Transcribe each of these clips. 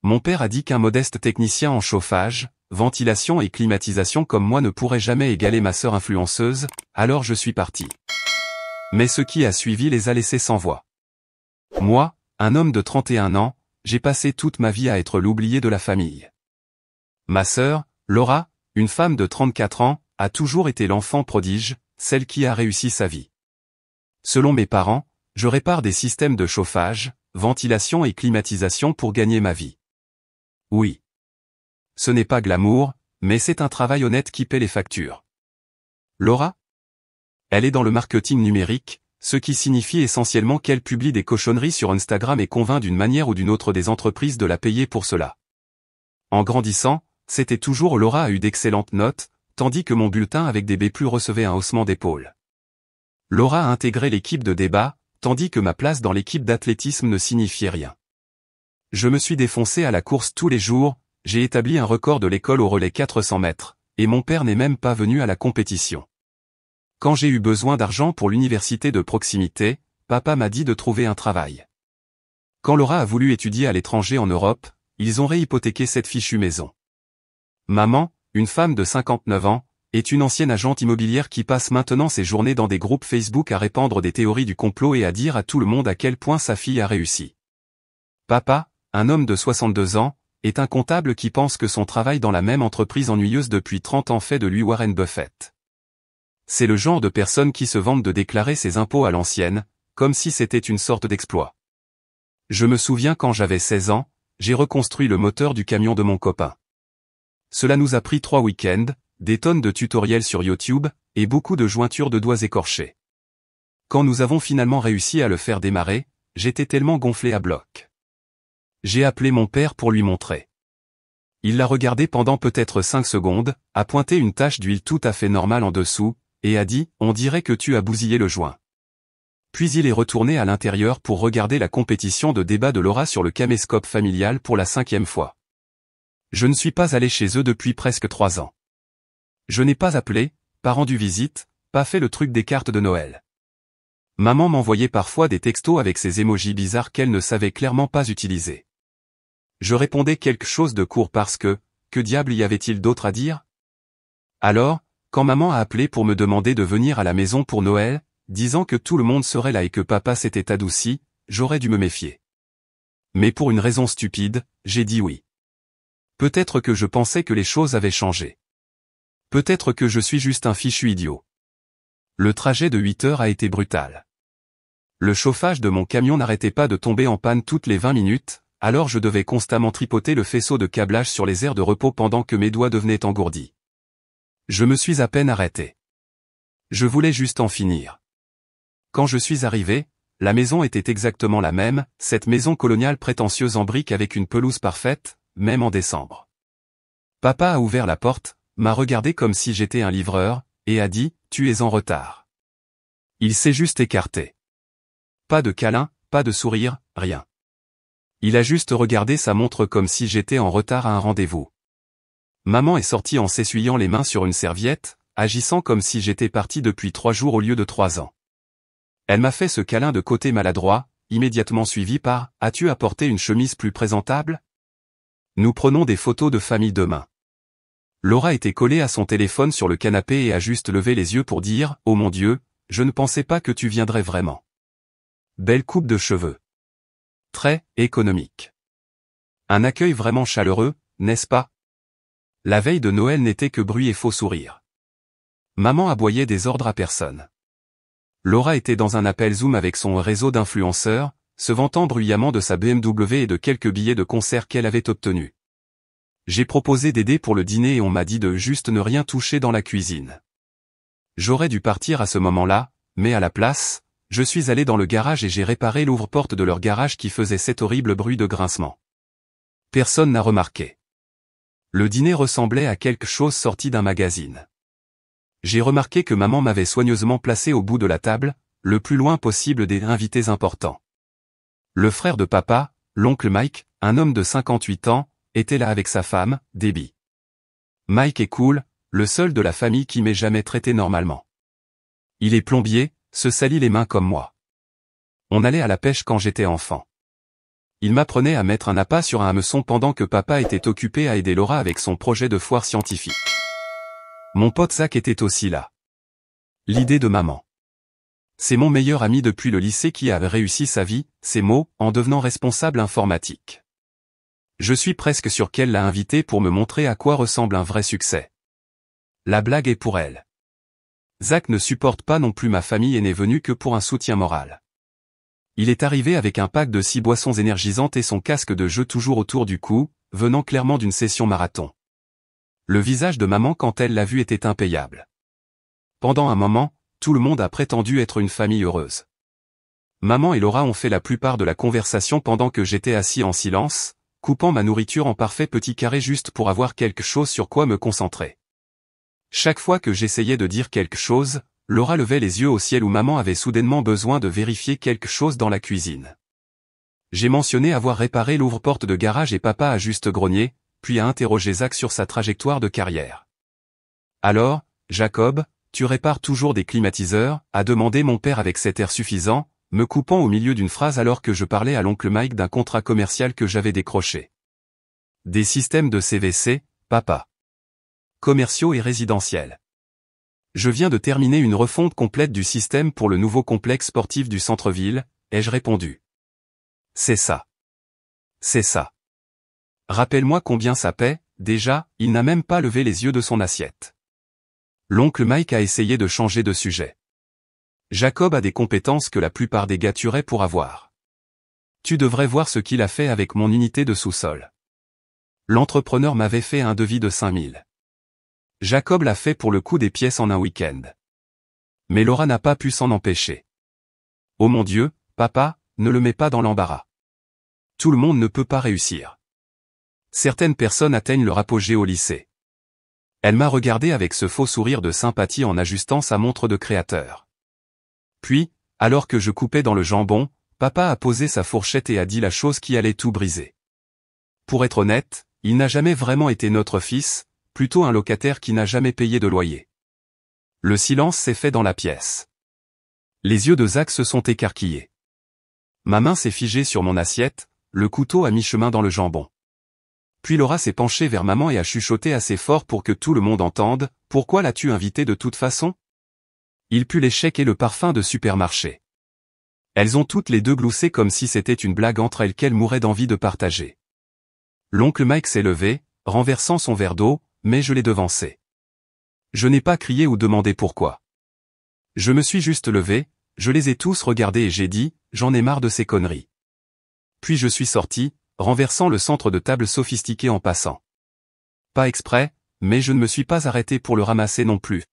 Mon père a dit qu'un modeste technicien en chauffage, ventilation et climatisation comme moi ne pourrait jamais égaler ma sœur influenceuse, alors je suis parti. Mais ce qui a suivi les a laissés sans voix. Moi, un homme de 31 ans, j'ai passé toute ma vie à être l'oublié de la famille. Ma sœur, Laura, une femme de 34 ans, a toujours été l'enfant prodige, celle qui a réussi sa vie. Selon mes parents, je répare des systèmes de chauffage, ventilation et climatisation pour gagner ma vie. Oui. Ce n'est pas glamour, mais c'est un travail honnête qui paie les factures. Laura? Elle est dans le marketing numérique, ce qui signifie essentiellement qu'elle publie des cochonneries sur Instagram et convainc d'une manière ou d'une autre des entreprises de la payer pour cela. En grandissant, c'était toujours Laura a eu d'excellentes notes, tandis que mon bulletin avec des B+ recevait un haussement d'épaule. Laura a intégré l'équipe de débat, tandis que ma place dans l'équipe d'athlétisme ne signifiait rien. Je me suis défoncé à la course tous les jours, j'ai établi un record de l'école au relais 400 mètres, et mon père n'est même pas venu à la compétition. Quand j'ai eu besoin d'argent pour l'université de proximité, papa m'a dit de trouver un travail. Quand Laura a voulu étudier à l'étranger en Europe, ils ont réhypothéqué cette fichue maison. Maman, une femme de 59 ans, est une ancienne agente immobilière qui passe maintenant ses journées dans des groupes Facebook à répandre des théories du complot et à dire à tout le monde à quel point sa fille a réussi. Papa, un homme de 62 ans, est un comptable qui pense que son travail dans la même entreprise ennuyeuse depuis 30 ans fait de lui Warren Buffett. C'est le genre de personne qui se vante de déclarer ses impôts à l'ancienne, comme si c'était une sorte d'exploit. Je me souviens quand j'avais 16 ans, j'ai reconstruit le moteur du camion de mon copain. Cela nous a pris 3 week-ends, des tonnes de tutoriels sur YouTube, et beaucoup de jointures de doigts écorchés. Quand nous avons finalement réussi à le faire démarrer, j'étais tellement gonflé à bloc. J'ai appelé mon père pour lui montrer. Il l'a regardé pendant peut-être 5 secondes, a pointé une tache d'huile tout à fait normale en dessous, et a dit « On dirait que tu as bousillé le joint ». Puis il est retourné à l'intérieur pour regarder la compétition de débat de Laura sur le caméscope familial pour la 5e fois. Je ne suis pas allé chez eux depuis presque 3 ans. Je n'ai pas appelé, pas rendu visite, pas fait le truc des cartes de Noël. Maman m'envoyait parfois des textos avec ces émojis bizarres qu'elle ne savait clairement pas utiliser. Je répondais quelque chose de court parce que diable y avait-il d'autre à dire? Alors, quand maman a appelé pour me demander de venir à la maison pour Noël, disant que tout le monde serait là et que papa s'était adouci, j'aurais dû me méfier. Mais pour une raison stupide, j'ai dit oui. Peut-être que je pensais que les choses avaient changé. Peut-être que je suis juste un fichu idiot. Le trajet de 8 heures a été brutal. Le chauffage de mon camion n'arrêtait pas de tomber en panne toutes les 20 minutes, alors je devais constamment tripoter le faisceau de câblage sur les aires de repos pendant que mes doigts devenaient engourdis. Je me suis à peine arrêté. Je voulais juste en finir. Quand je suis arrivé, la maison était exactement la même, cette maison coloniale prétentieuse en briques avec une pelouse parfaite, même en décembre. Papa a ouvert la porte, m'a regardé comme si j'étais un livreur, et a dit « Tu es en retard ». Il s'est juste écarté. Pas de câlin, pas de sourire, rien. Il a juste regardé sa montre comme si j'étais en retard à un rendez-vous. Maman est sortie en s'essuyant les mains sur une serviette, agissant comme si j'étais parti depuis 3 jours au lieu de 3 ans. Elle m'a fait ce câlin de côté maladroit, immédiatement suivi par « As-tu apporté une chemise plus présentable ?» Nous prenons des photos de famille demain. Laura était collée à son téléphone sur le canapé et a juste levé les yeux pour dire « Oh mon Dieu, je ne pensais pas que tu viendrais vraiment. » Belle coupe de cheveux. Très économique. Un accueil vraiment chaleureux, n'est-ce pas? La veille de Noël n'était que bruit et faux sourires. Maman aboyait des ordres à personne. Laura était dans un appel Zoom avec son réseau d'influenceurs, se vantant bruyamment de sa BMW et de quelques billets de concert qu'elle avait obtenus. J'ai proposé d'aider pour le dîner et on m'a dit de juste ne rien toucher dans la cuisine. J'aurais dû partir à ce moment-là, mais à la place, je suis allé dans le garage et j'ai réparé l'ouvre-porte de leur garage qui faisait cet horrible bruit de grincement. Personne n'a remarqué. Le dîner ressemblait à quelque chose sorti d'un magazine. J'ai remarqué que maman m'avait soigneusement placé au bout de la table, le plus loin possible des invités importants. Le frère de papa, l'oncle Mike, un homme de 58 ans, était là avec sa femme, Debbie. Mike est cool, le seul de la famille qui m'ait jamais traité normalement. Il est plombier, se salit les mains comme moi. On allait à la pêche quand j'étais enfant. Il m'apprenait à mettre un appât sur un hameçon pendant que papa était occupé à aider Laura avec son projet de foire scientifique. Mon pote Zach était aussi là. L'idée de maman. C'est mon meilleur ami depuis le lycée qui a réussi sa vie, ses mots, en devenant responsable informatique. Je suis presque sûr qu'elle l'a invité pour me montrer à quoi ressemble un vrai succès. La blague est pour elle. Zach ne supporte pas non plus ma famille et n'est venu que pour un soutien moral. Il est arrivé avec un pack de 6 boissons énergisantes et son casque de jeu toujours autour du cou, venant clairement d'une session marathon. Le visage de maman quand elle l'a vu était impayable. Pendant un moment, tout le monde a prétendu être une famille heureuse. Maman et Laura ont fait la plupart de la conversation pendant que j'étais assis en silence, coupant ma nourriture en parfait petits carrés juste pour avoir quelque chose sur quoi me concentrer. Chaque fois que j'essayais de dire quelque chose, Laura levait les yeux au ciel où maman avait soudainement besoin de vérifier quelque chose dans la cuisine. J'ai mentionné avoir réparé l'ouvre-porte de garage et papa a juste grogné, puis a interrogé Zach sur sa trajectoire de carrière. Alors, Jacob, tu répares toujours des climatiseurs, a demandé mon père avec cet air suffisant, me coupant au milieu d'une phrase alors que je parlais à l'oncle Mike d'un contrat commercial que j'avais décroché. Des systèmes de CVC, papa. Commerciaux et résidentiels. Je viens de terminer une refonte complète du système pour le nouveau complexe sportif du centre-ville, ai-je répondu. C'est ça. C'est ça. Rappelle-moi combien ça paie, déjà, il n'a même pas levé les yeux de son assiette. L'oncle Mike a essayé de changer de sujet. Jacob a des compétences que la plupart des gars tueraient pour avoir. Tu devrais voir ce qu'il a fait avec mon unité de sous-sol. L'entrepreneur m'avait fait un devis de 5000. Jacob l'a fait pour le coût des pièces en un week-end. Mais Laura n'a pas pu s'en empêcher. Oh mon Dieu, papa, ne le mets pas dans l'embarras. Tout le monde ne peut pas réussir. Certaines personnes atteignent leur apogée au lycée. Elle m'a regardé avec ce faux sourire de sympathie en ajustant sa montre de créateur. Puis, alors que je coupais dans le jambon, papa a posé sa fourchette et a dit la chose qui allait tout briser. Pour être honnête, il n'a jamais vraiment été notre fils, plutôt un locataire qui n'a jamais payé de loyer. Le silence s'est fait dans la pièce. Les yeux de Zach se sont écarquillés. Ma main s'est figée sur mon assiette, le couteau à mi-chemin dans le jambon. Puis Laura s'est penchée vers maman et a chuchoté assez fort pour que tout le monde entende, « Pourquoi l'as-tu invité de toute façon ?» Il pue les chèques et le parfum de supermarché. Elles ont toutes les deux gloussé comme si c'était une blague entre elles qu'elles mouraient d'envie de partager. L'oncle Mike s'est levé, renversant son verre d'eau, mais je l'ai devancé. Je n'ai pas crié ou demandé pourquoi. Je me suis juste levé, je les ai tous regardés et j'ai dit, j'en ai marre de ces conneries. Puis je suis sorti, renversant le centre de table sophistiqué en passant. Pas exprès, mais je ne me suis pas arrêté pour le ramasser non plus.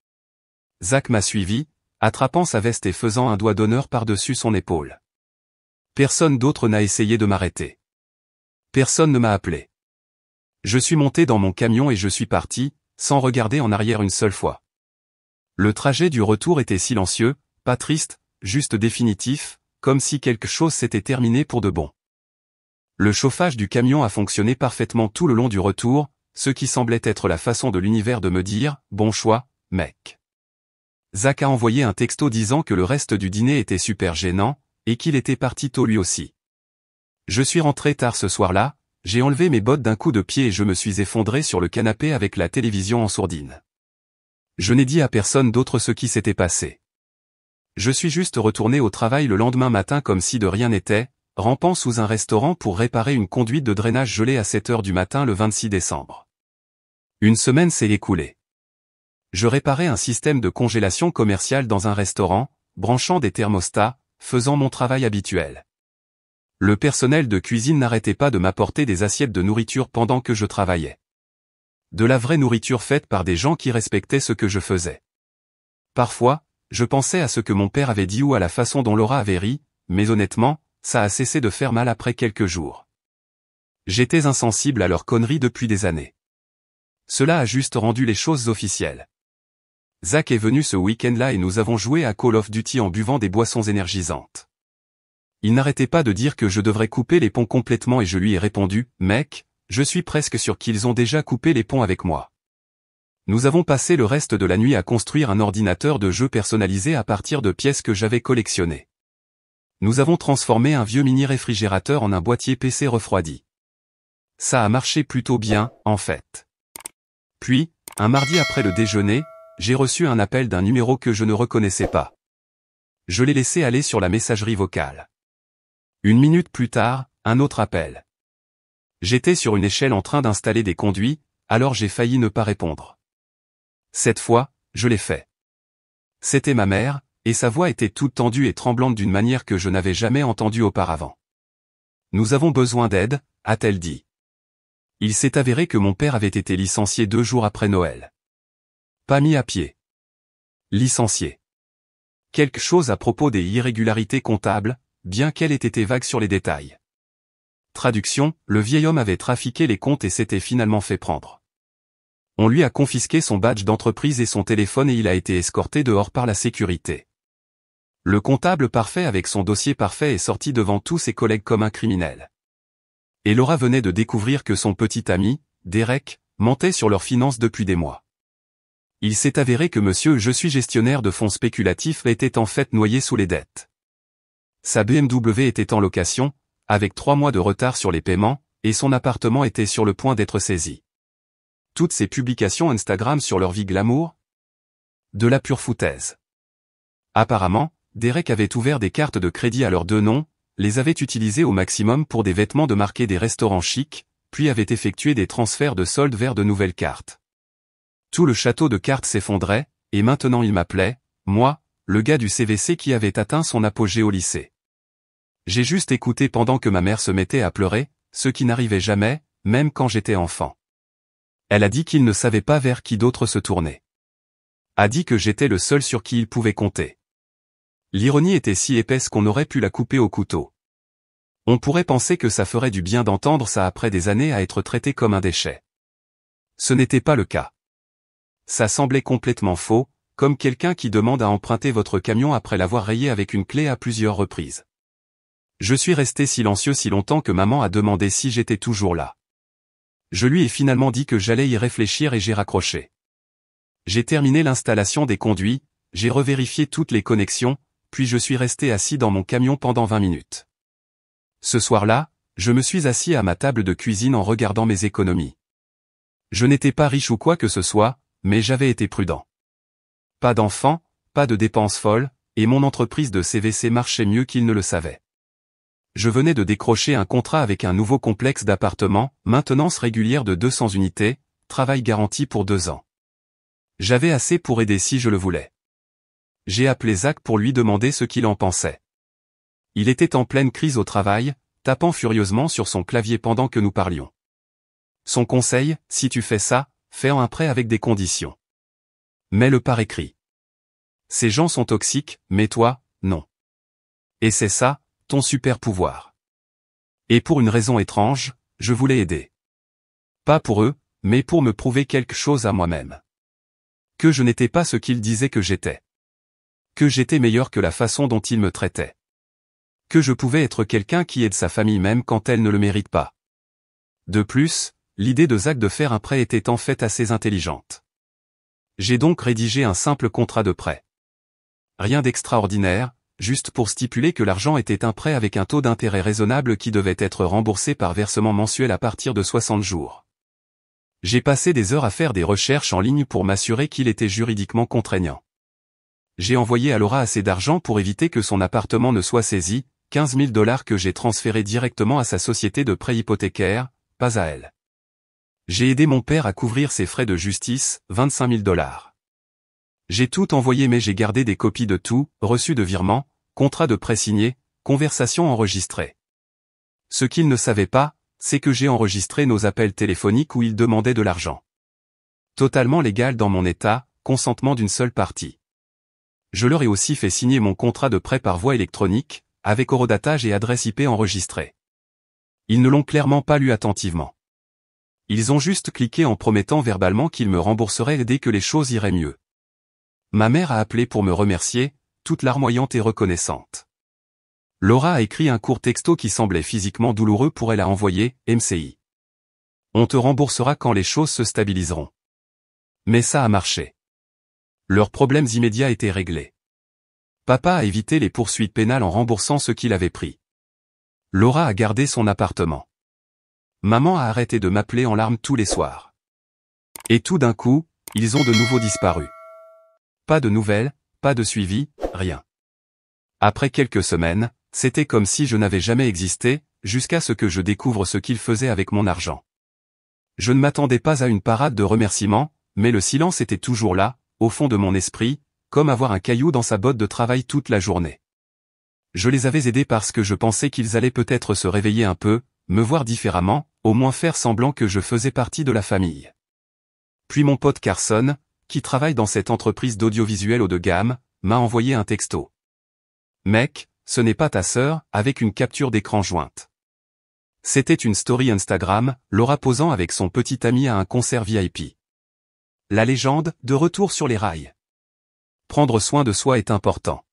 Zach m'a suivi, attrapant sa veste et faisant un doigt d'honneur par-dessus son épaule. Personne d'autre n'a essayé de m'arrêter. Personne ne m'a appelé. Je suis monté dans mon camion et je suis parti, sans regarder en arrière une seule fois. Le trajet du retour était silencieux, pas triste, juste définitif, comme si quelque chose s'était terminé pour de bon. Le chauffage du camion a fonctionné parfaitement tout le long du retour, ce qui semblait être la façon de l'univers de me dire « Bon choix, mec ». Zach a envoyé un texto disant que le reste du dîner était super gênant, et qu'il était parti tôt lui aussi. Je suis rentré tard ce soir-là, j'ai enlevé mes bottes d'un coup de pied et je me suis effondré sur le canapé avec la télévision en sourdine. Je n'ai dit à personne d'autre ce qui s'était passé. Je suis juste retourné au travail le lendemain matin comme si de rien n'était, rampant sous un restaurant pour réparer une conduite de drainage gelée à 7 heures du matin le 26 décembre. Une semaine s'est écoulée. Je réparais un système de congélation commerciale dans un restaurant, branchant des thermostats, faisant mon travail habituel. Le personnel de cuisine n'arrêtait pas de m'apporter des assiettes de nourriture pendant que je travaillais. De la vraie nourriture faite par des gens qui respectaient ce que je faisais. Parfois, je pensais à ce que mon père avait dit ou à la façon dont Laura avait ri, mais honnêtement, ça a cessé de faire mal après quelques jours. J'étais insensible à leurs conneries depuis des années. Cela a juste rendu les choses officielles. Zach est venu ce week-end-là et nous avons joué à Call of Duty en buvant des boissons énergisantes. Il n'arrêtait pas de dire que je devrais couper les ponts complètement et je lui ai répondu, « Mec, je suis presque sûr qu'ils ont déjà coupé les ponts avec moi. » Nous avons passé le reste de la nuit à construire un ordinateur de jeu personnalisé à partir de pièces que j'avais collectionnées. Nous avons transformé un vieux mini-réfrigérateur en un boîtier PC refroidi. Ça a marché plutôt bien, en fait. Puis, un mardi après le déjeuner, j'ai reçu un appel d'un numéro que je ne reconnaissais pas. Je l'ai laissé aller sur la messagerie vocale. 1 minute plus tard, un autre appel. J'étais sur une échelle en train d'installer des conduits, alors j'ai failli ne pas répondre. Cette fois, je l'ai fait. C'était ma mère, et sa voix était toute tendue et tremblante d'une manière que je n'avais jamais entendue auparavant. « Nous avons besoin d'aide », a-t-elle dit. Il s'est avéré que mon père avait été licencié 2 jours après Noël. Pas mis à pied. Licencié. Quelque chose à propos des irrégularités comptables, bien qu'elle ait été vague sur les détails. Traduction, le vieil homme avait trafiqué les comptes et s'était finalement fait prendre. On lui a confisqué son badge d'entreprise et son téléphone et il a été escorté dehors par la sécurité. Le comptable parfait avec son dossier parfait est sorti devant tous ses collègues comme un criminel. Et Laura venait de découvrir que son petit ami, Derek, mentait sur leurs finances depuis des mois. Il s'est avéré que monsieur je suis gestionnaire de fonds spéculatifs était en fait noyé sous les dettes. Sa BMW était en location, avec 3 mois de retard sur les paiements, et son appartement était sur le point d'être saisi. Toutes ces publications Instagram sur leur vie glamour? De la pure foutaise. Apparemment, Derek avait ouvert des cartes de crédit à leurs 2 noms, les avait utilisées au maximum pour des vêtements de marque des restaurants chics, puis avait effectué des transferts de soldes vers de nouvelles cartes. Tout le château de cartes s'effondrait, et maintenant il m'appelait, moi, le gars du CVC qui avait atteint son apogée au lycée. J'ai juste écouté pendant que ma mère se mettait à pleurer, ce qui n'arrivait jamais, même quand j'étais enfant. Elle a dit qu'il ne savait pas vers qui d'autre se tourner. A dit que j'étais le seul sur qui il pouvait compter. L'ironie était si épaisse qu'on aurait pu la couper au couteau. On pourrait penser que ça ferait du bien d'entendre ça après des années à être traité comme un déchet. Ce n'était pas le cas. Ça semblait complètement faux, comme quelqu'un qui demande à emprunter votre camion après l'avoir rayé avec une clé à plusieurs reprises. Je suis resté silencieux si longtemps que maman a demandé si j'étais toujours là. Je lui ai finalement dit que j'allais y réfléchir et j'ai raccroché. J'ai terminé l'installation des conduits, j'ai revérifié toutes les connexions, puis je suis resté assis dans mon camion pendant 20 minutes. Ce soir-là, je me suis assis à ma table de cuisine en regardant mes économies. Je n'étais pas riche ou quoi que ce soit, mais j'avais été prudent. Pas d'enfants, pas de dépenses folles, et mon entreprise de CVC marchait mieux qu'il ne le savait. Je venais de décrocher un contrat avec un nouveau complexe d'appartements, maintenance régulière de 200 unités, travail garanti pour 2 ans. J'avais assez pour aider si je le voulais. J'ai appelé Zach pour lui demander ce qu'il en pensait. Il était en pleine crise au travail, tapant furieusement sur son clavier pendant que nous parlions. Son conseil, si tu fais ça, fais un prêt avec des conditions. Mets-le par écrit. Ces gens sont toxiques, mais toi, non. Et c'est ça, ton super pouvoir. Et pour une raison étrange, je voulais aider. Pas pour eux, mais pour me prouver quelque chose à moi-même. Que je n'étais pas ce qu'ils disaient que j'étais. Que j'étais meilleur que la façon dont ils me traitaient. Que je pouvais être quelqu'un qui aide sa famille même quand elle ne le mérite pas. De plus, l'idée de Zach de faire un prêt était en fait assez intelligente. J'ai donc rédigé un simple contrat de prêt. Rien d'extraordinaire, juste pour stipuler que l'argent était un prêt avec un taux d'intérêt raisonnable qui devait être remboursé par versement mensuel à partir de 60 jours. J'ai passé des heures à faire des recherches en ligne pour m'assurer qu'il était juridiquement contraignant. J'ai envoyé à Laura assez d'argent pour éviter que son appartement ne soit saisi, 15 000 $ que j'ai transférés directement à sa société de prêt hypothécaire, pas à elle. J'ai aidé mon père à couvrir ses frais de justice, 25 000 $. J'ai tout envoyé mais j'ai gardé des copies de tout, reçus de virements, contrats de prêt signés, conversations enregistrées. Ce qu'il ne savait pas, c'est que j'ai enregistré nos appels téléphoniques où il demandait de l'argent. Totalement légal dans mon état, consentement d'une seule partie. Je leur ai aussi fait signer mon contrat de prêt par voie électronique, avec horodatage et adresse IP enregistrée. Ils ne l'ont clairement pas lu attentivement. Ils ont juste cliqué en promettant verbalement qu'ils me rembourseraient dès que les choses iraient mieux. Ma mère a appelé pour me remercier, toute larmoyante et reconnaissante. Laura a écrit un court texto qui semblait physiquement douloureux pour elle à envoyer, MCI. On te remboursera quand les choses se stabiliseront. Mais ça a marché. Leurs problèmes immédiats étaient réglés. Papa a évité les poursuites pénales en remboursant ce qu'il avait pris. Laura a gardé son appartement. Maman a arrêté de m'appeler en larmes tous les soirs. Et tout d'un coup, ils ont de nouveau disparu. Pas de nouvelles, pas de suivi, rien. Après quelques semaines, c'était comme si je n'avais jamais existé, jusqu'à ce que je découvre ce qu'ils faisaient avec mon argent. Je ne m'attendais pas à une parade de remerciements, mais le silence était toujours là, au fond de mon esprit, comme avoir un caillou dans sa botte de travail toute la journée. Je les avais aidés parce que je pensais qu'ils allaient peut-être se réveiller un peu, me voir différemment, au moins faire semblant que je faisais partie de la famille. Puis mon pote Carson, qui travaille dans cette entreprise d'audiovisuel haut de gamme, m'a envoyé un texto. Mec, ce n'est pas ta sœur, avec une capture d'écran jointe. C'était une story Instagram, Laura posant avec son petit ami à un concert VIP. La légende, de retour sur les rails. Prendre soin de soi est important.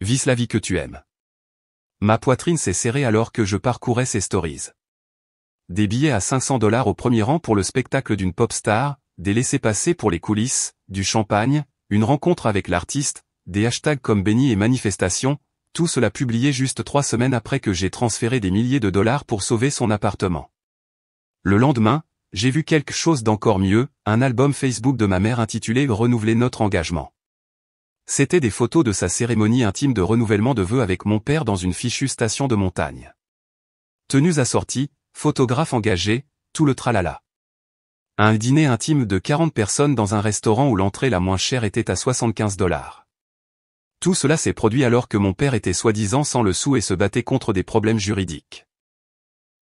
Vis la vie que tu aimes. Ma poitrine s'est serrée alors que je parcourais ces stories. Des billets à 500 $ au premier rang pour le spectacle d'une pop star, des laissez-passer pour les coulisses, du champagne, une rencontre avec l'artiste, des hashtags comme béni et manifestation, tout cela publié juste 3 semaines après que j'ai transféré des milliers de dollars pour sauver son appartement. Le lendemain, j'ai vu quelque chose d'encore mieux, un album Facebook de ma mère intitulé « Renouveler notre engagement ». C'était des photos de sa cérémonie intime de renouvellement de vœux avec mon père dans une fichue station de montagne. Tenues assorties, photographe engagé, tout le tralala. Un dîner intime de 40 personnes dans un restaurant où l'entrée la moins chère était à 75 $. Tout cela s'est produit alors que mon père était soi-disant sans le sou et se battait contre des problèmes juridiques.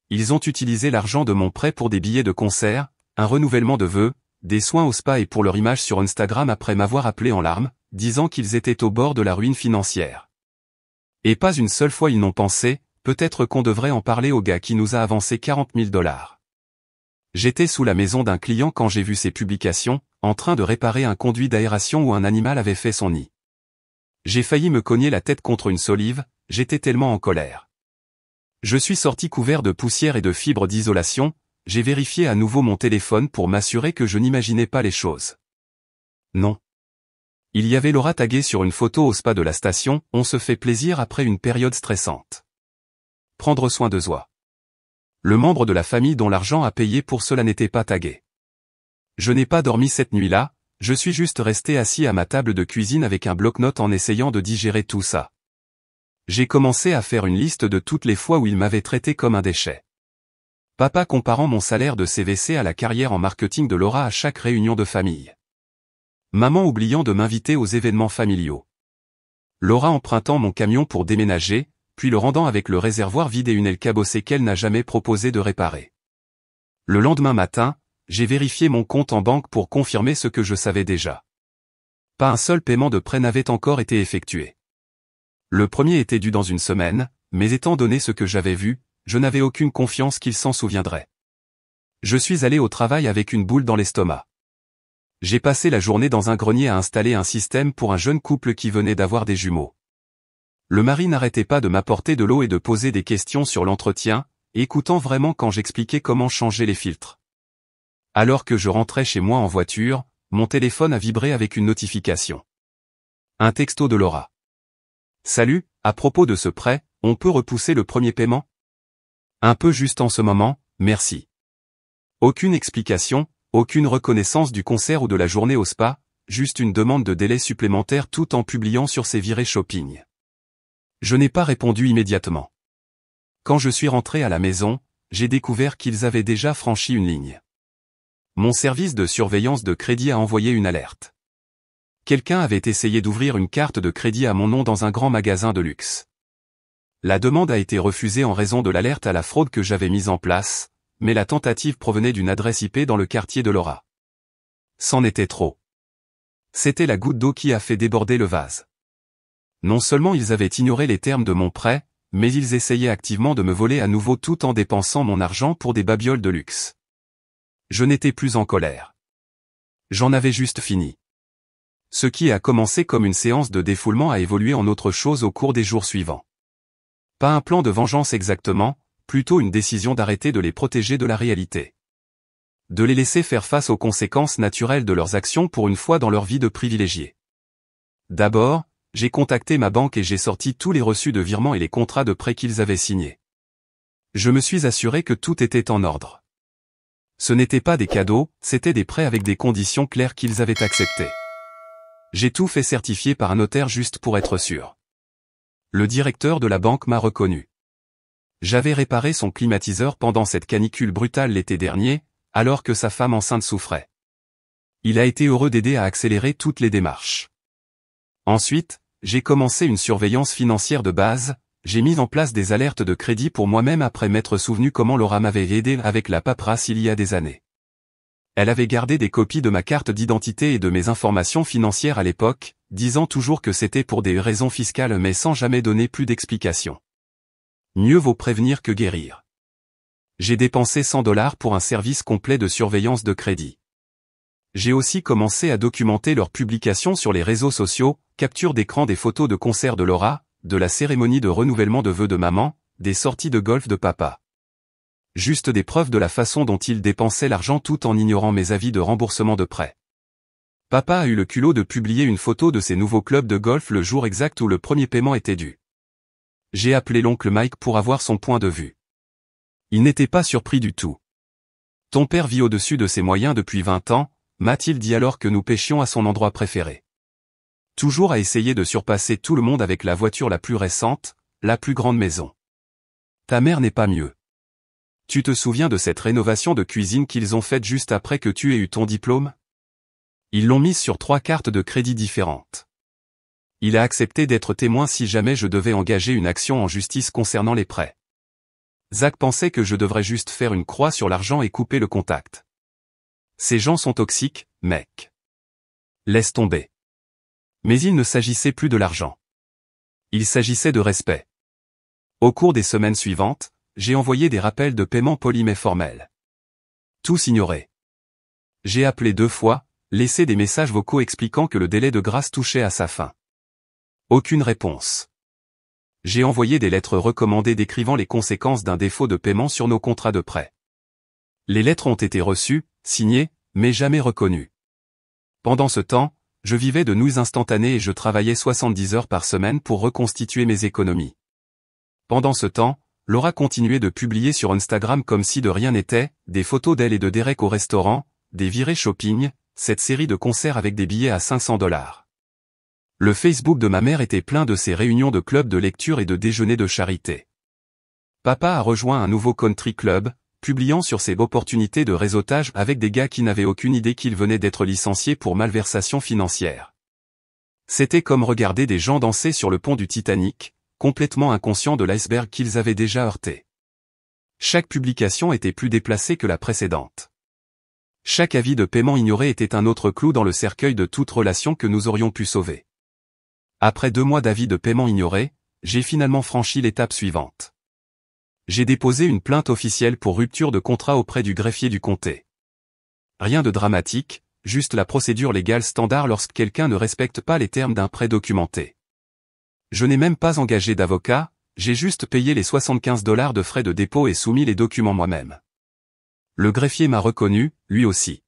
Ils ont utilisé l'argent de mon prêt pour des billets de concert, un renouvellement de vœux, des soins au spa et pour leur image sur Instagram après m'avoir appelé en larmes, disant qu'ils étaient au bord de la ruine financière. Et pas une seule fois ils n'ont pensé, peut-être qu'on devrait en parler au gars qui nous a avancé 40 000 $. J'étais sous la maison d'un client quand j'ai vu ces publications, en train de réparer un conduit d'aération où un animal avait fait son nid. J'ai failli me cogner la tête contre une solive, j'étais tellement en colère. Je suis sorti couvert de poussière et de fibres d'isolation, j'ai vérifié à nouveau mon téléphone pour m'assurer que je n'imaginais pas les choses. Non. Il y avait Laura taguée sur une photo au spa de la station, on se fait plaisir après une période stressante. Prendre soin de soi. Le membre de la famille dont l'argent a payé pour cela n'était pas tagué. Je n'ai pas dormi cette nuit-là, je suis juste resté assis à ma table de cuisine avec un bloc-notes en essayant de digérer tout ça. J'ai commencé à faire une liste de toutes les fois où il m'avait traité comme un déchet. Papa comparant mon salaire de CVC à la carrière en marketing de Laura à chaque réunion de famille. Maman oubliant de m'inviter aux événements familiaux. Laura empruntant mon camion pour déménager, puis le rendant avec le réservoir vide et une aile cabossée qu'elle n'a jamais proposé de réparer. Le lendemain matin, j'ai vérifié mon compte en banque pour confirmer ce que je savais déjà. Pas un seul paiement de prêt n'avait encore été effectué. Le premier était dû dans une semaine, mais étant donné ce que j'avais vu, je n'avais aucune confiance qu'il s'en souviendrait. Je suis allé au travail avec une boule dans l'estomac. J'ai passé la journée dans un grenier à installer un système pour un jeune couple qui venait d'avoir des jumeaux. Le mari n'arrêtait pas de m'apporter de l'eau et de poser des questions sur l'entretien, écoutant vraiment quand j'expliquais comment changer les filtres. Alors que je rentrais chez moi en voiture, mon téléphone a vibré avec une notification. Un texto de Laura. Salut, à propos de ce prêt, on peut repousser le premier paiement? Un peu juste en ce moment, merci. Aucune explication, aucune reconnaissance du concert ou de la journée au spa, juste une demande de délai supplémentaire tout en publiant sur ses virées shopping. Je n'ai pas répondu immédiatement. Quand je suis rentré à la maison, j'ai découvert qu'ils avaient déjà franchi une ligne. Mon service de surveillance de crédit a envoyé une alerte. Quelqu'un avait essayé d'ouvrir une carte de crédit à mon nom dans un grand magasin de luxe. La demande a été refusée en raison de l'alerte à la fraude que j'avais mise en place, mais la tentative provenait d'une adresse IP dans le quartier de Laura. C'en était trop. C'était la goutte d'eau qui a fait déborder le vase. Non seulement ils avaient ignoré les termes de mon prêt, mais ils essayaient activement de me voler à nouveau tout en dépensant mon argent pour des babioles de luxe. Je n'étais plus en colère. J'en avais juste fini. Ce qui a commencé comme une séance de défoulement a évolué en autre chose au cours des jours suivants. Pas un plan de vengeance exactement, plutôt une décision d'arrêter de les protéger de la réalité. De les laisser faire face aux conséquences naturelles de leurs actions pour une fois dans leur vie de privilégiés. D'abord, j'ai contacté ma banque et j'ai sorti tous les reçus de virement et les contrats de prêt qu'ils avaient signés. Je me suis assuré que tout était en ordre. Ce n'étaient pas des cadeaux, c'étaient des prêts avec des conditions claires qu'ils avaient acceptées. J'ai tout fait certifier par un notaire juste pour être sûr. Le directeur de la banque m'a reconnu. J'avais réparé son climatiseur pendant cette canicule brutale l'été dernier, alors que sa femme enceinte souffrait. Il a été heureux d'aider à accélérer toutes les démarches. Ensuite, j'ai commencé une surveillance financière de base, j'ai mis en place des alertes de crédit pour moi-même après m'être souvenu comment Laura m'avait aidé avec la paperasse il y a des années. Elle avait gardé des copies de ma carte d'identité et de mes informations financières à l'époque, disant toujours que c'était pour des raisons fiscales mais sans jamais donner plus d'explications. Mieux vaut prévenir que guérir. J'ai dépensé $100 pour un service complet de surveillance de crédit. J'ai aussi commencé à documenter leurs publications sur les réseaux sociaux, capture d'écran des photos de concert de Laura, de la cérémonie de renouvellement de vœux de maman, des sorties de golf de papa. Juste des preuves de la façon dont il dépensait l'argent tout en ignorant mes avis de remboursement de prêt. Papa a eu le culot de publier une photo de ses nouveaux clubs de golf le jour exact où le premier paiement était dû. J'ai appelé l'oncle Mike pour avoir son point de vue. Il n'était pas surpris du tout. Ton père vit au-dessus de ses moyens depuis 20 ans, m'a-t-il dit alors que nous pêchions à son endroit préféré. Toujours à essayer de surpasser tout le monde avec la voiture la plus récente, la plus grande maison. Ta mère n'est pas mieux. Tu te souviens de cette rénovation de cuisine qu'ils ont faite juste après que tu aies eu ton diplôme? Ils l'ont mise sur 3 cartes de crédit différentes. Il a accepté d'être témoin si jamais je devais engager une action en justice concernant les prêts. Zach pensait que je devrais juste faire une croix sur l'argent et couper le contact. Ces gens sont toxiques, mec. Laisse tomber. Mais il ne s'agissait plus de l'argent. Il s'agissait de respect. Au cours des semaines suivantes, j'ai envoyé des rappels de paiement polis mais formels. Tous ignorés. J'ai appelé 2 fois, laissé des messages vocaux expliquant que le délai de grâce touchait à sa fin. Aucune réponse. J'ai envoyé des lettres recommandées décrivant les conséquences d'un défaut de paiement sur nos contrats de prêt. Les lettres ont été reçues, signées, mais jamais reconnues. Pendant ce temps, je vivais de nouilles instantanées et je travaillais 70 heures par semaine pour reconstituer mes économies. Pendant ce temps, Laura continuait de publier sur Instagram comme si de rien n'était, des photos d'elle et de Derek au restaurant, des virées shopping, cette série de concerts avec des billets à $500. Le Facebook de ma mère était plein de ces réunions de clubs de lecture et de déjeuners de charité. Papa a rejoint un nouveau country club, publiant sur ses opportunités de réseautage avec des gars qui n'avaient aucune idée qu'ils venaient d'être licenciés pour malversation financière. C'était comme regarder des gens danser sur le pont du Titanic, complètement inconscients de l'iceberg qu'ils avaient déjà heurté. Chaque publication était plus déplacée que la précédente. Chaque avis de paiement ignoré était un autre clou dans le cercueil de toute relation que nous aurions pu sauver. Après 2 mois d'avis de paiement ignorés, j'ai finalement franchi l'étape suivante. J'ai déposé une plainte officielle pour rupture de contrat auprès du greffier du comté. Rien de dramatique, juste la procédure légale standard lorsque quelqu'un ne respecte pas les termes d'un prêt documenté. Je n'ai même pas engagé d'avocat, j'ai juste payé les $75 de frais de dépôt et soumis les documents moi-même. Le greffier m'a reconnu, lui aussi.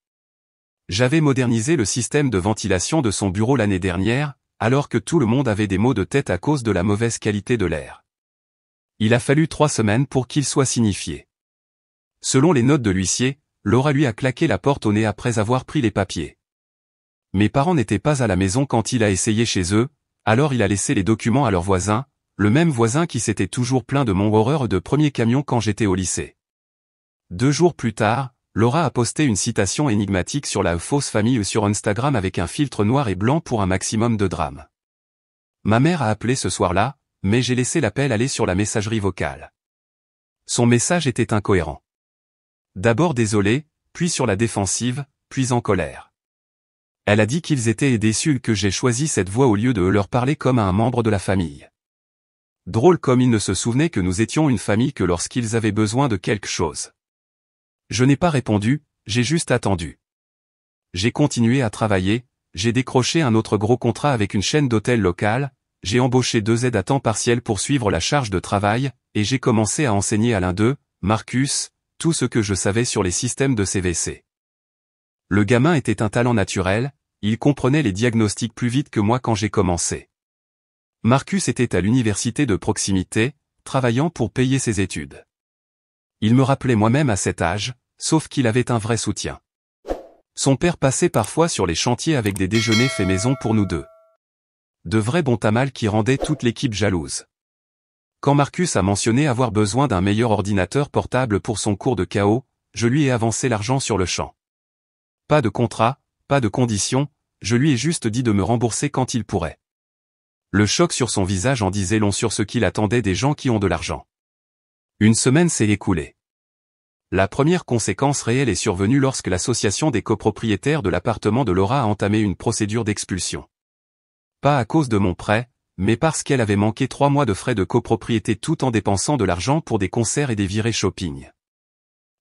J'avais modernisé le système de ventilation de son bureau l'année dernière, alors que tout le monde avait des maux de tête à cause de la mauvaise qualité de l'air. Il a fallu 3 semaines pour qu'il soit signifié. Selon les notes de l'huissier, Laura lui a claqué la porte au nez après avoir pris les papiers. Mes parents n'étaient pas à la maison quand il a essayé chez eux, alors il a laissé les documents à leur voisin, le même voisin qui s'était toujours plaint de mon horreur de premier camion quand j'étais au lycée. 2 jours plus tard, Laura a posté une citation énigmatique sur la fausse famille sur Instagram avec un filtre noir et blanc pour un maximum de drame. Ma mère a appelé ce soir-là, mais j'ai laissé l'appel aller sur la messagerie vocale. Son message était incohérent. D'abord désolé, puis sur la défensive, puis en colère. Elle a dit qu'ils étaient déçus que j'ai choisi cette voie au lieu de leur parler comme à un membre de la famille. Drôle comme ils ne se souvenaient que nous étions une famille que lorsqu'ils avaient besoin de quelque chose. Je n'ai pas répondu, j'ai juste attendu. J'ai continué à travailler, j'ai décroché un autre gros contrat avec une chaîne d'hôtels locale, j'ai embauché 2 aides à temps partiel pour suivre la charge de travail, et j'ai commencé à enseigner à l'un d'eux, Marcus, tout ce que je savais sur les systèmes de CVC. Le gamin était un talent naturel, il comprenait les diagnostics plus vite que moi quand j'ai commencé. Marcus était à l'université de proximité, travaillant pour payer ses études. Il me rappelait moi-même à cet âge, sauf qu'il avait un vrai soutien. Son père passait parfois sur les chantiers avec des déjeuners faits maison pour nous deux. De vrais bons tamales qui rendaient toute l'équipe jalouse. Quand Marcus a mentionné avoir besoin d'un meilleur ordinateur portable pour son cours de KO, je lui ai avancé l'argent sur le champ. Pas de contrat, pas de conditions, je lui ai juste dit de me rembourser quand il pourrait. Le choc sur son visage en disait long sur ce qu'il attendait des gens qui ont de l'argent. Une semaine s'est écoulée. La première conséquence réelle est survenue lorsque l'association des copropriétaires de l'appartement de Laura a entamé une procédure d'expulsion. Pas à cause de mon prêt, mais parce qu'elle avait manqué 3 mois de frais de copropriété tout en dépensant de l'argent pour des concerts et des virées shopping.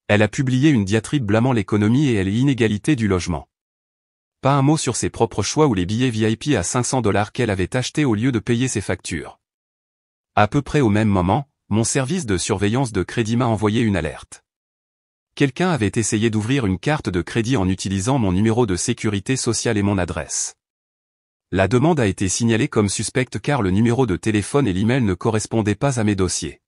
Elle a publié une diatribe blâmant l'économie et l'inégalité du logement. Pas un mot sur ses propres choix ou les billets VIP à $500 qu'elle avait achetés au lieu de payer ses factures. À peu près au même moment, mon service de surveillance de crédit m'a envoyé une alerte. Quelqu'un avait essayé d'ouvrir une carte de crédit en utilisant mon numéro de sécurité sociale et mon adresse. La demande a été signalée comme suspecte car le numéro de téléphone et l'email ne correspondaient pas à mes dossiers.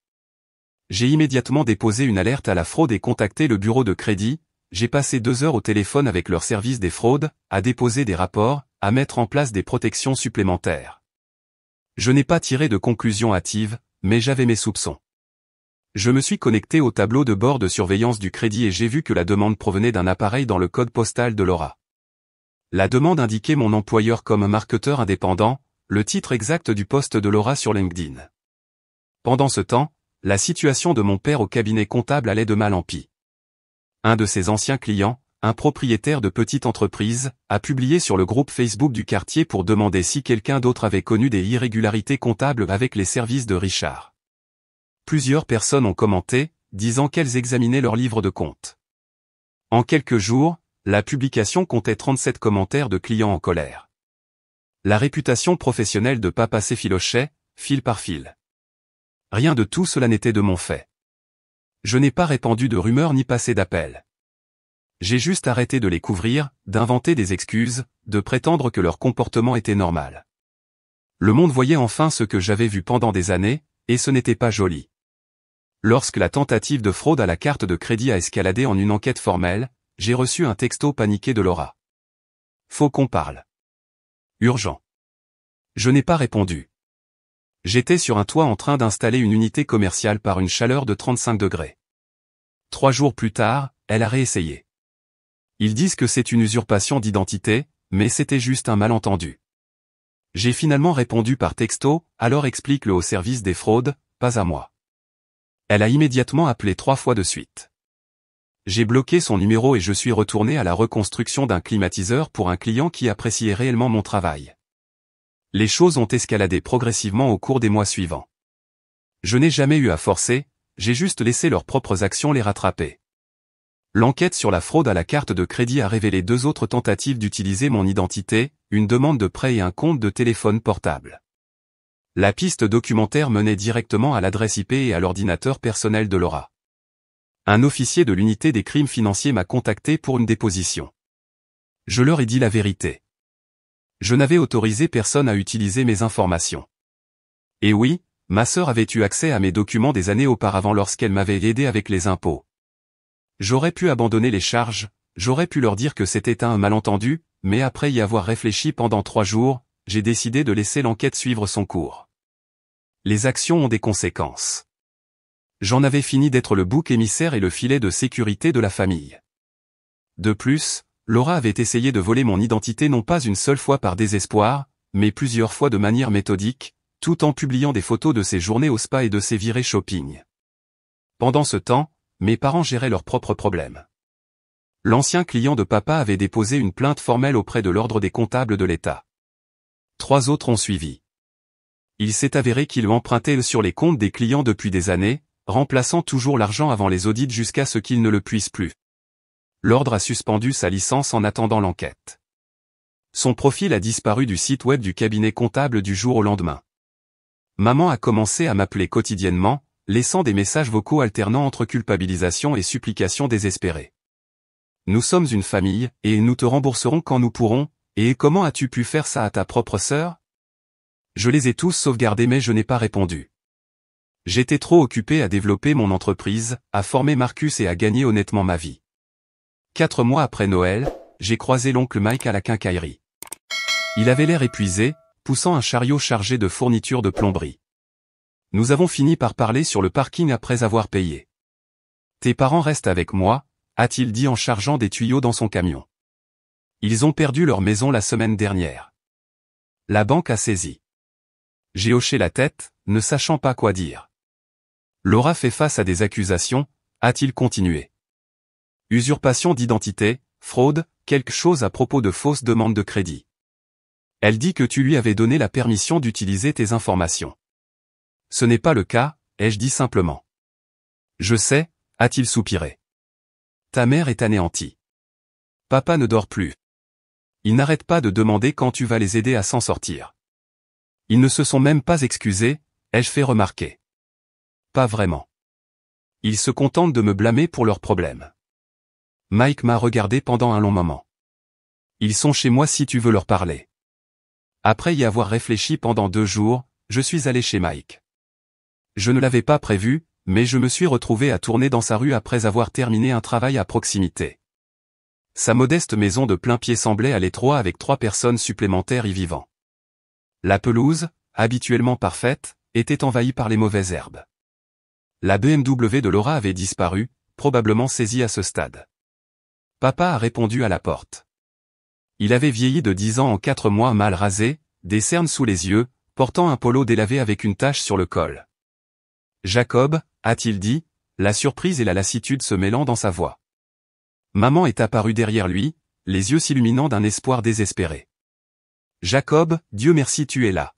J'ai immédiatement déposé une alerte à la fraude et contacté le bureau de crédit. J'ai passé 2 heures au téléphone avec leur service des fraudes, à déposer des rapports, à mettre en place des protections supplémentaires. Je n'ai pas tiré de conclusion hâtive, mais j'avais mes soupçons. Je me suis connecté au tableau de bord de surveillance du crédit et j'ai vu que la demande provenait d'un appareil dans le code postal de Laura. La demande indiquait mon employeur comme marketeur indépendant, le titre exact du poste de Laura sur LinkedIn. Pendant ce temps, la situation de mon père au cabinet comptable allait de mal en pis. Un de ses anciens clients, un propriétaire de petite entreprise, a publié sur le groupe Facebook du quartier pour demander si quelqu'un d'autre avait connu des irrégularités comptables avec les services de Richard. Plusieurs personnes ont commenté, disant qu'elles examinaient leur livre de compte. En quelques jours, la publication comptait 37 commentaires de clients en colère. La réputation professionnelle de papa s'effilochait, fil par fil. Rien de tout cela n'était de mon fait. Je n'ai pas répandu de rumeurs ni passé d'appels. J'ai juste arrêté de les couvrir, d'inventer des excuses, de prétendre que leur comportement était normal. Le monde voyait enfin ce que j'avais vu pendant des années, et ce n'était pas joli. Lorsque la tentative de fraude à la carte de crédit a escaladé en une enquête formelle, j'ai reçu un texto paniqué de Laura. Faut qu'on parle. Urgent. Je n'ai pas répondu. J'étais sur un toit en train d'installer une unité commerciale par une chaleur de 35 degrés. 3 jours plus tard, elle a réessayé. Ils disent que c'est une usurpation d'identité, mais c'était juste un malentendu. J'ai finalement répondu par texto, alors explique-le au service des fraudes, pas à moi. Elle a immédiatement appelé 3 fois de suite. J'ai bloqué son numéro et je suis retourné à la reconstruction d'un climatiseur pour un client qui appréciait réellement mon travail. Les choses ont escaladé progressivement au cours des mois suivants. Je n'ai jamais eu à forcer, j'ai juste laissé leurs propres actions les rattraper. L'enquête sur la fraude à la carte de crédit a révélé 2 autres tentatives d'utiliser mon identité, une demande de prêt et un compte de téléphone portable. La piste documentaire menait directement à l'adresse IP et à l'ordinateur personnel de Laura. Un officier de l'unité des crimes financiers m'a contacté pour une déposition. Je leur ai dit la vérité. Je n'avais autorisé personne à utiliser mes informations. Et oui, ma sœur avait eu accès à mes documents des années auparavant lorsqu'elle m'avait aidé avec les impôts. J'aurais pu abandonner les charges, j'aurais pu leur dire que c'était un malentendu, mais après y avoir réfléchi pendant 3 jours, j'ai décidé de laisser l'enquête suivre son cours. Les actions ont des conséquences. J'en avais fini d'être le bouc émissaire et le filet de sécurité de la famille. De plus, Laura avait essayé de voler mon identité non pas une seule fois par désespoir, mais plusieurs fois de manière méthodique, tout en publiant des photos de ses journées au spa et de ses virées shopping. Pendant ce temps, mes parents géraient leurs propres problèmes. L'ancien client de papa avait déposé une plainte formelle auprès de l'ordre des comptables de l'État. 3 autres ont suivi. Il s'est avéré qu'il empruntait sur les comptes des clients depuis des années, remplaçant toujours l'argent avant les audits jusqu'à ce qu'il ne le puisse plus. L'ordre a suspendu sa licence en attendant l'enquête. Son profil a disparu du site web du cabinet comptable du jour au lendemain. Maman a commencé à m'appeler quotidiennement, laissant des messages vocaux alternant entre culpabilisation et supplication désespérée. Nous sommes une famille, et nous te rembourserons quand nous pourrons, et comment as-tu pu faire ça à ta propre sœur ? Je les ai tous sauvegardés mais je n'ai pas répondu. J'étais trop occupé à développer mon entreprise, à former Marcus et à gagner honnêtement ma vie. 4 mois après Noël, j'ai croisé l'oncle Mike à la quincaillerie. Il avait l'air épuisé, poussant un chariot chargé de fournitures de plomberie. Nous avons fini par parler sur le parking après avoir payé. Tes parents restent avec moi, a-t-il dit en chargeant des tuyaux dans son camion. Ils ont perdu leur maison la semaine dernière. La banque a saisi. J'ai hoché la tête, ne sachant pas quoi dire. Laura fait face à des accusations, a-t-il continué. Usurpation d'identité, fraude, quelque chose à propos de fausses demandes de crédit. Elle dit que tu lui avais donné la permission d'utiliser tes informations. Ce n'est pas le cas, ai-je dit simplement. Je sais, a-t-il soupiré. Ta mère est anéantie. Papa ne dort plus. Il n'arrête pas de demander quand tu vas les aider à s'en sortir. Ils ne se sont même pas excusés, ai-je fait remarquer. Pas vraiment. Ils se contentent de me blâmer pour leurs problèmes. Mike m'a regardé pendant un long moment. Ils sont chez moi si tu veux leur parler. Après y avoir réfléchi pendant 2 jours, je suis allé chez Mike. Je ne l'avais pas prévu, mais je me suis retrouvé à tourner dans sa rue après avoir terminé un travail à proximité. Sa modeste maison de plain-pied semblait à l'étroit avec 3 personnes supplémentaires y vivant. La pelouse, habituellement parfaite, était envahie par les mauvaises herbes. La BMW de Laura avait disparu, probablement saisie à ce stade. Papa a répondu à la porte. Il avait vieilli de 10 ans en 4 mois, mal rasé, des cernes sous les yeux, portant un polo délavé avec une tache sur le col. Jacob, a-t-il dit, la surprise et la lassitude se mêlant dans sa voix. Maman est apparue derrière lui, les yeux s'illuminant d'un espoir désespéré. Jacob, Dieu merci tu es là.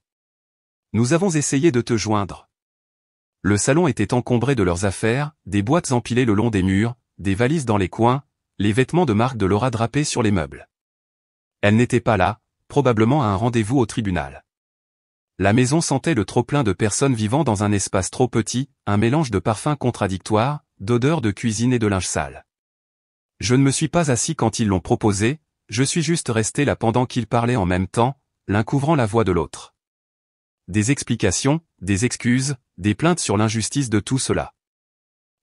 Nous avons essayé de te joindre. Le salon était encombré de leurs affaires, des boîtes empilées le long des murs, des valises dans les coins, les vêtements de marque de Laura drapés sur les meubles. Elle n'était pas là, probablement à un rendez-vous au tribunal. La maison sentait le trop-plein de personnes vivant dans un espace trop petit, un mélange de parfums contradictoires, d'odeurs de cuisine et de linge sale. Je ne me suis pas assis quand ils l'ont proposé, je suis juste resté là pendant qu'ils parlaient en même temps, l'un couvrant la voix de l'autre. Des explications, des excuses, des plaintes sur l'injustice de tout cela.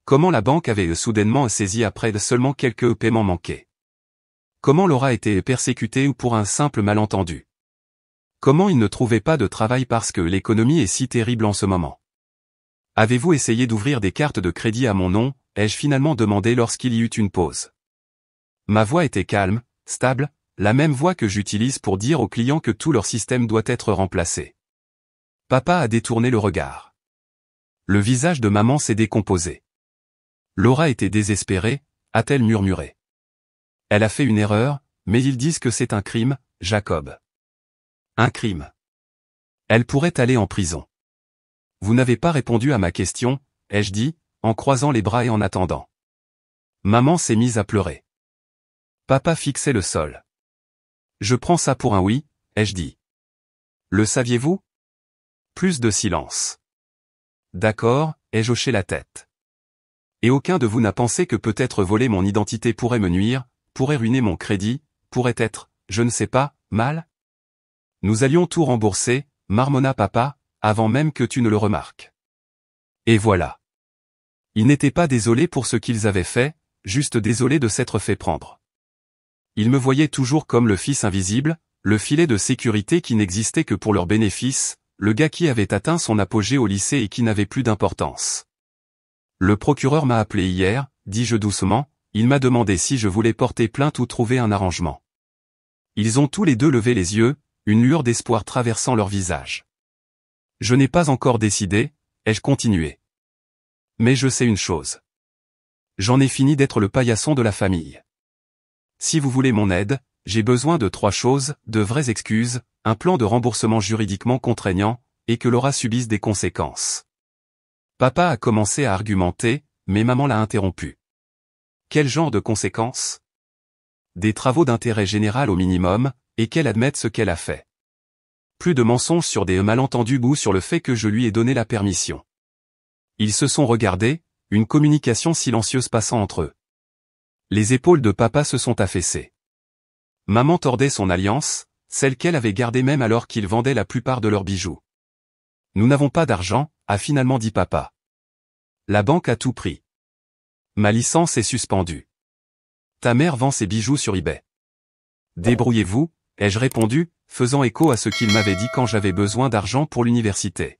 Comment la banque avait soudainement saisi après seulement quelques paiements manqués. Comment Laura était persécutée ou pour un simple malentendu. Comment il ne trouvait pas de travail parce que l'économie est si terrible en ce moment. Avez-vous essayé d'ouvrir des cartes de crédit à mon nom, ai-je finalement demandé lorsqu'il y eut une pause. Ma voix était calme, stable, la même voix que j'utilise pour dire aux clients que tout leur système doit être remplacé. Papa a détourné le regard. Le visage de maman s'est décomposé. Laura était désespérée, a-t-elle murmuré. Elle a fait une erreur, mais ils disent que c'est un crime, Jacob. Un crime. Elle pourrait aller en prison. Vous n'avez pas répondu à ma question, ai-je dit, en croisant les bras et en attendant. Maman s'est mise à pleurer. Papa fixait le sol. Je prends ça pour un oui, ai-je dit. Le saviez-vous? Plus de silence. D'accord, ai-je hoché la tête. Et aucun de vous n'a pensé que peut-être voler mon identité pourrait me nuire, pourrait ruiner mon crédit, pourrait être, je ne sais pas, mal? Nous allions tout rembourser, marmonna papa, avant même que tu ne le remarques. Et voilà. Ils n'étaient pas désolés pour ce qu'ils avaient fait, juste désolés de s'être fait prendre. Ils me voyaient toujours comme le fils invisible, le filet de sécurité qui n'existait que pour leur bénéfice, le gars qui avait atteint son apogée au lycée et qui n'avait plus d'importance. Le procureur m'a appelé hier, dis-je doucement, il m'a demandé si je voulais porter plainte ou trouver un arrangement. Ils ont tous les deux levé les yeux, une lueur d'espoir traversant leur visage. Je n'ai pas encore décidé, ai-je continué. Mais je sais une chose. J'en ai fini d'être le paillasson de la famille. Si vous voulez mon aide, j'ai besoin de 3 choses, de vraies excuses, un plan de remboursement juridiquement contraignant, et que Laura subisse des conséquences. Papa a commencé à argumenter, mais maman l'a interrompu. Quel genre de conséquences? Des travaux d'intérêt général au minimum, et qu'elle admette ce qu'elle a fait. Plus de mensonges sur des malentendus ou sur le fait que je lui ai donné la permission. Ils se sont regardés, une communication silencieuse passant entre eux. Les épaules de papa se sont affaissées. Maman tordait son alliance, celle qu'elle avait gardée même alors qu'ils vendaient la plupart de leurs bijoux. Nous n'avons pas d'argent, a finalement dit papa. La banque a tout pris. Ma licence est suspendue. Ta mère vend ses bijoux sur eBay. Débrouillez-vous, ai-je répondu, faisant écho à ce qu'il m'avait dit quand j'avais besoin d'argent pour l'université.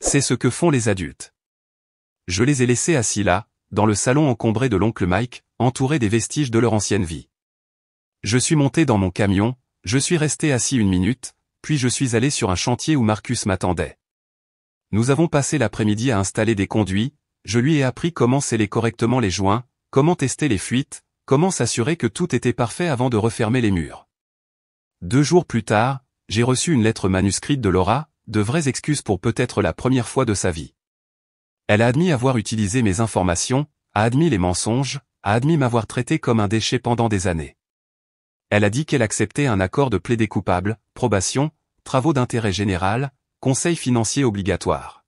C'est ce que font les adultes. Je les ai laissés assis là, dans le salon encombré de l'oncle Mike, entouré des vestiges de leur ancienne vie. Je suis monté dans mon camion, je suis resté assis 1 minute, puis je suis allé sur un chantier où Marcus m'attendait. Nous avons passé l'après-midi à installer des conduits, je lui ai appris comment sceller correctement les joints, comment tester les fuites, comment s'assurer que tout était parfait avant de refermer les murs. 2 jours plus tard, j'ai reçu une lettre manuscrite de Laura, de vraies excuses pour peut-être la première fois de sa vie. Elle a admis avoir utilisé mes informations, a admis les mensonges, a admis m'avoir traité comme un déchet pendant des années. Elle a dit qu'elle acceptait un accord de plaidé coupable, probation, travaux d'intérêt général, conseil financier obligatoire.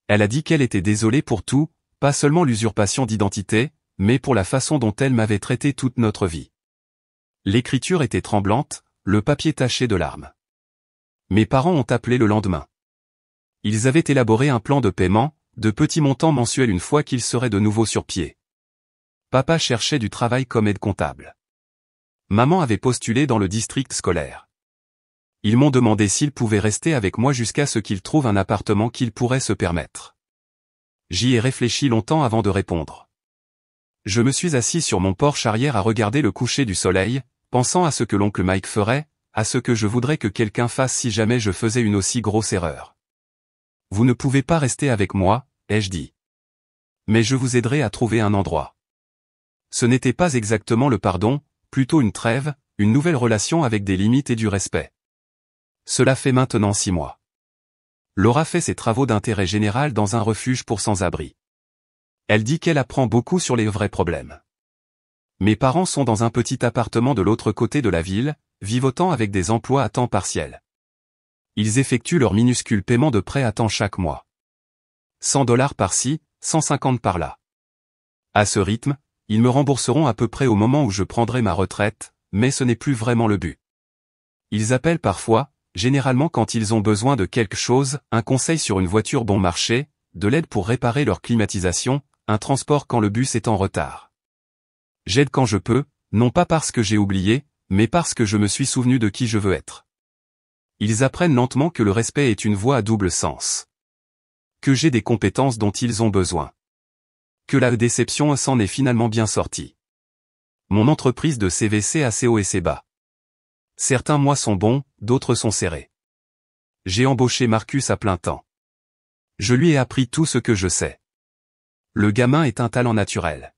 Elle a dit qu'elle était désolée pour tout, pas seulement l'usurpation d'identité, mais pour la façon dont elle m'avait traité toute notre vie. L'écriture était tremblante, le papier taché de larmes. Mes parents ont appelé le lendemain. Ils avaient élaboré un plan de paiement, de petits montants mensuels une fois qu'ils seraient de nouveau sur pied. Papa cherchait du travail comme aide comptable. Maman avait postulé dans le district scolaire. Ils m'ont demandé s'ils pouvaient rester avec moi jusqu'à ce qu'ils trouvent un appartement qu'ils pourraient se permettre. J'y ai réfléchi longtemps avant de répondre. Je me suis assis sur mon porche arrière à regarder le coucher du soleil, pensant à ce que l'oncle Mike ferait, à ce que je voudrais que quelqu'un fasse si jamais je faisais une aussi grosse erreur. Vous ne pouvez pas rester avec moi, ai-je dit. Mais je vous aiderai à trouver un endroit. Ce n'était pas exactement le pardon, plutôt une trêve, une nouvelle relation avec des limites et du respect. Cela fait maintenant 6 mois. Laura fait ses travaux d'intérêt général dans un refuge pour sans-abri. Elle dit qu'elle apprend beaucoup sur les vrais problèmes. Mes parents sont dans un petit appartement de l'autre côté de la ville, vivotant avec des emplois à temps partiel. Ils effectuent leur minuscule paiement de prêt à temps chaque mois. $100 par-ci, 150 par-là. À ce rythme, ils me rembourseront à peu près au moment où je prendrai ma retraite, mais ce n'est plus vraiment le but. Ils appellent parfois, généralement quand ils ont besoin de quelque chose, un conseil sur une voiture bon marché, de l'aide pour réparer leur climatisation, un transport quand le bus est en retard. J'aide quand je peux, non pas parce que j'ai oublié, mais parce que je me suis souvenu de qui je veux être. Ils apprennent lentement que le respect est une voie à double sens. Que j'ai des compétences dont ils ont besoin. Que la déception s'en est finalement bien sortie. Mon entreprise de CVC a ses hauts et ses bas. Certains mois sont bons, d'autres sont serrés. J'ai embauché Marcus à plein temps. Je lui ai appris tout ce que je sais. Le gamin est un talent naturel.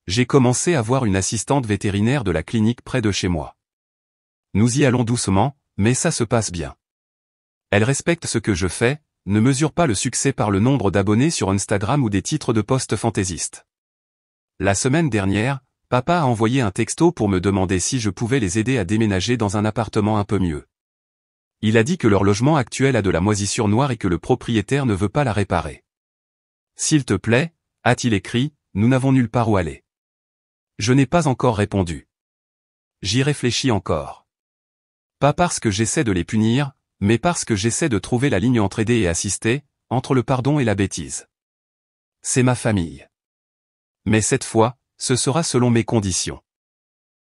J'ai commencé à voir une assistante vétérinaire de la clinique près de chez moi. Nous y allons doucement, mais ça se passe bien. Elle respecte ce que je fais, ne mesure pas le succès par le nombre d'abonnés sur Instagram ou des titres de posts fantaisistes. La semaine dernière, papa a envoyé un texto pour me demander si je pouvais les aider à déménager dans un appartement un peu mieux. Il a dit que leur logement actuel a de la moisissure noire et que le propriétaire ne veut pas la réparer. S'il te plaît, a-t-il écrit, nous n'avons nulle part où aller. Je n'ai pas encore répondu. J'y réfléchis encore. Pas parce que j'essaie de les punir, mais parce que j'essaie de trouver la ligne entre aider et assister, entre le pardon et la bêtise. C'est ma famille. Mais cette fois, ce sera selon mes conditions.